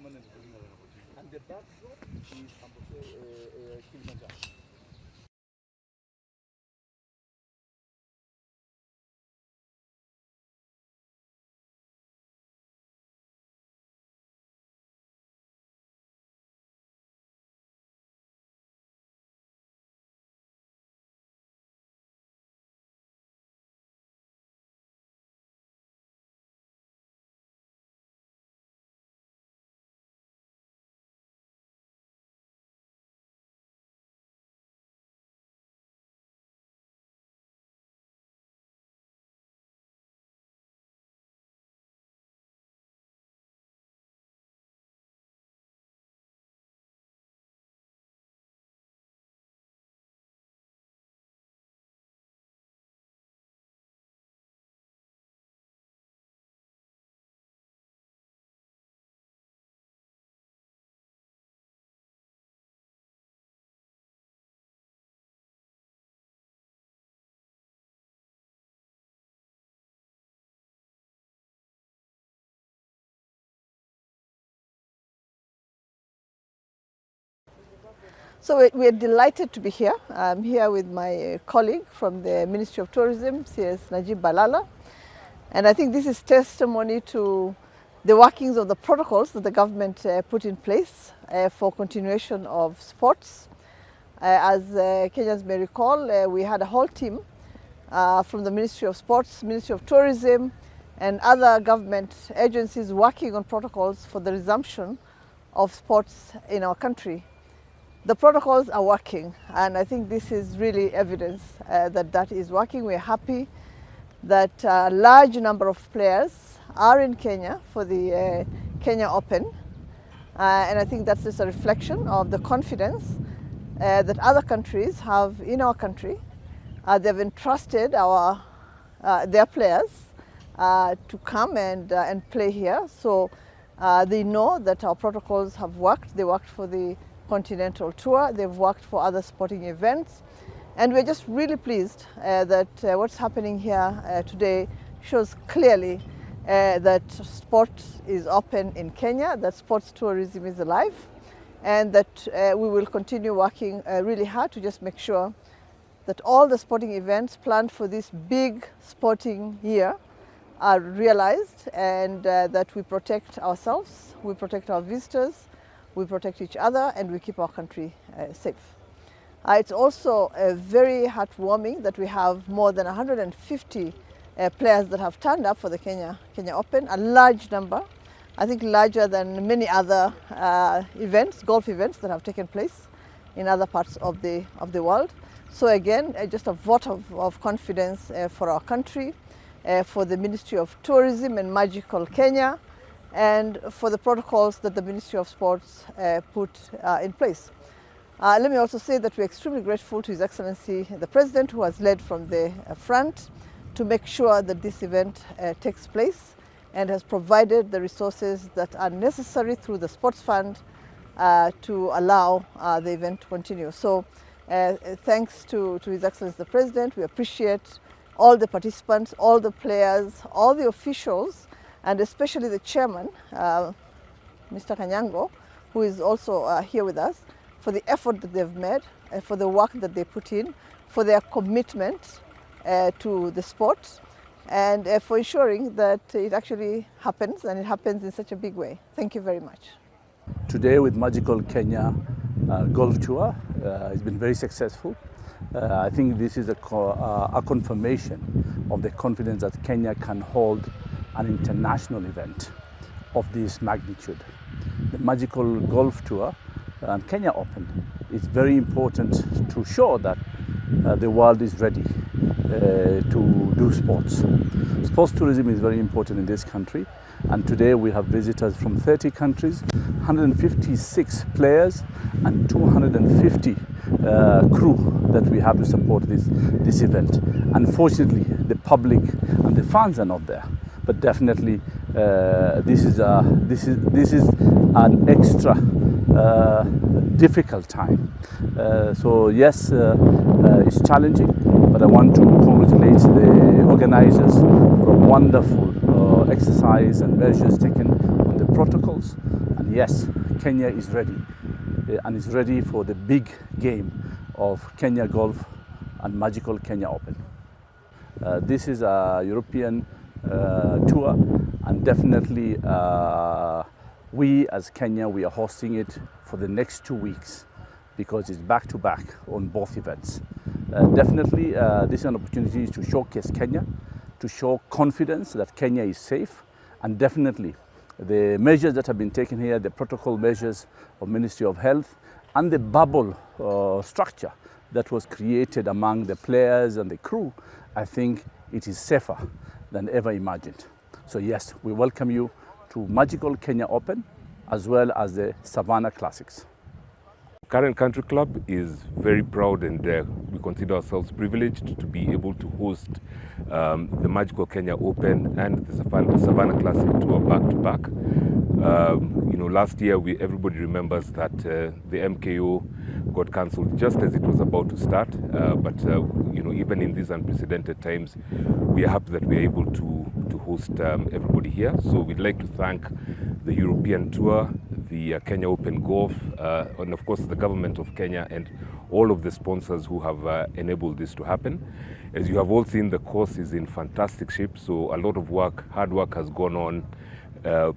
And the backdrop is Kilimanjaro. So we're delighted to be here. I'm here with my colleague from the Ministry of Tourism, CS Najib BALALA. And I think this is testimony to the workings of the protocols that the government put in place for continuation of sports. As Kenyans may recall, we had a whole team from the Ministry of Sports, Ministry of Tourism, and other government agencies working on protocols for the resumption of sports in our country. The protocols are working, and I think this is really evidence that is working. We're happy that a large number of players are in Kenya for the Kenya Open, and I think that's just a reflection of the confidence that other countries have in our country. They've entrusted their players to come and play here, so they know that our protocols have worked. They worked for the Continental Tour, they've worked for other sporting events, and we're just really pleased that what's happening here today shows clearly that sport is open in Kenya, that sports tourism is alive, and that we will continue working really hard to just make sure that all the sporting events planned for this big sporting year are realized, and that we protect ourselves, we protect our visitors, we protect each other, and we keep our country safe. It's also very heartwarming that we have more than 150 players that have turned up for the Kenya Open, a large number, I think larger than many other events, golf events that have taken place in other parts of the world. So again, just a vote of confidence for our country, for the Ministry of Tourism and Magical Kenya, and for the protocols that the Ministry of Sports put in place. Let me also say that we're extremely grateful to His Excellency the President, who has led from the front to make sure that this event takes place and has provided the resources that are necessary through the Sports Fund to allow the event to continue. So thanks to His Excellency the President, we appreciate all the participants, all the players, all the officials, and especially the chairman, Mr. Kanyango, who is also here with us, for the effort that they've made, for the work that they put in, for their commitment to the sport, and for ensuring that it actually happens, and it happens in such a big way. Thank you very much. Today with Magical Kenya Golf Tour, it's been very successful. I think this is a confirmation of the confidence that Kenya can hold an international event of this magnitude. The Magical Golf Tour and Kenya Open is very important to show that the world is ready to do sports. Sports tourism is very important in this country, and today we have visitors from 30 countries, 156 players and 250 crew that we have to support this event. Unfortunately, the public and the fans are not there, but definitely this is an extra difficult time. So yes, it's challenging, but I want to congratulate the organizers for a wonderful exercise and measures taken on the protocols. And yes, Kenya is ready, and is ready for the big game of Kenya Golf and Magical Kenya Open. This is a European tour, and definitely we as Kenya, we are hosting it for the next 2 weeks because it's back to back on both events. Definitely this is an opportunity to showcase Kenya, to show confidence that Kenya is safe, and definitely the measures that have been taken here, the protocol measures of Ministry of Health, and the bubble structure that was created among the players and the crew, I think it is safer than ever imagined. So yes, we welcome you to Magical Kenya Open as well as the Savannah Classics. Current Country Club is very proud, and we consider ourselves privileged to be able to host the Magical Kenya Open and the Savannah Classic Tour back to back. You know, last year everybody remembers that the MKO got cancelled just as it was about to start. But you know, even in these unprecedented times, we are happy that we are able to host everybody here. So we'd like to thank the European Tour, the Kenya Open Golf, and of course the government of Kenya and all of the sponsors who have enabled this to happen. As you have all seen, the course is in fantastic shape, so a lot of work, hard work has gone on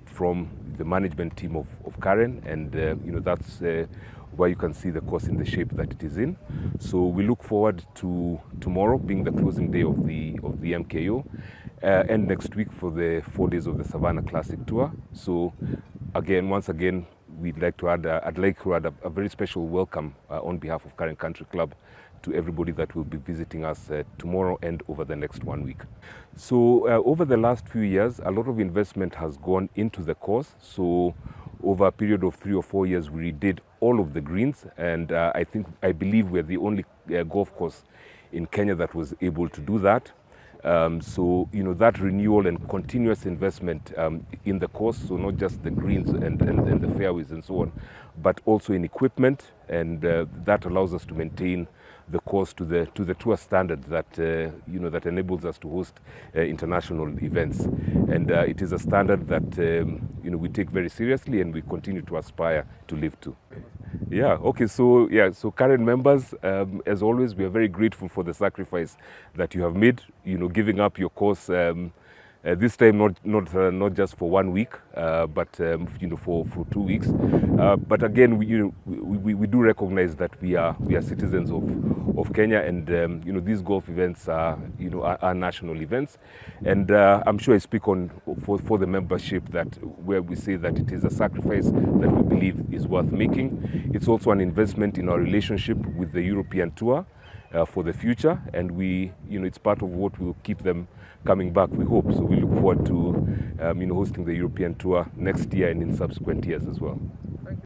from the management team of Karen, and you know, that's where you can see the course in the shape that it is in. So we look forward to tomorrow being the closing day of the MKO, and next week for the 4 days of the Savannah Classic Tour. So again, once again, I'd like to add a very special welcome on behalf of Current Country Club to everybody that will be visiting us tomorrow and over the next 1 week. So over the last few years, a lot of investment has gone into the course. So over a period of 3 or 4 years, we redid all of the greens, and I believe we're the only golf course in Kenya that was able to do that. So you know, that renewal and continuous investment in the course, so not just the greens and the fairways and so on, but also in equipment, and that allows us to maintain the course to the tour standard that you know, that enables us to host international events, and it is a standard that you know, we take very seriously and we continue to aspire to live to. Yeah, okay, so yeah, so current members, as always, we are very grateful for the sacrifice that you have made, you know, giving up your course this time not just for 1 week, but you know, for 2 weeks. But again, we do recognize that we are citizens of Kenya, and you know, these golf events are, you know, are national events, and I'm sure I speak for the membership that where we say that it is a sacrifice that we believe is worth making. It's also an investment in our relationship with the European Tour for the future, and you know, it's part of what will keep them coming back, we hope. So we look forward to you know, hosting the European Tour next year and in subsequent years as well.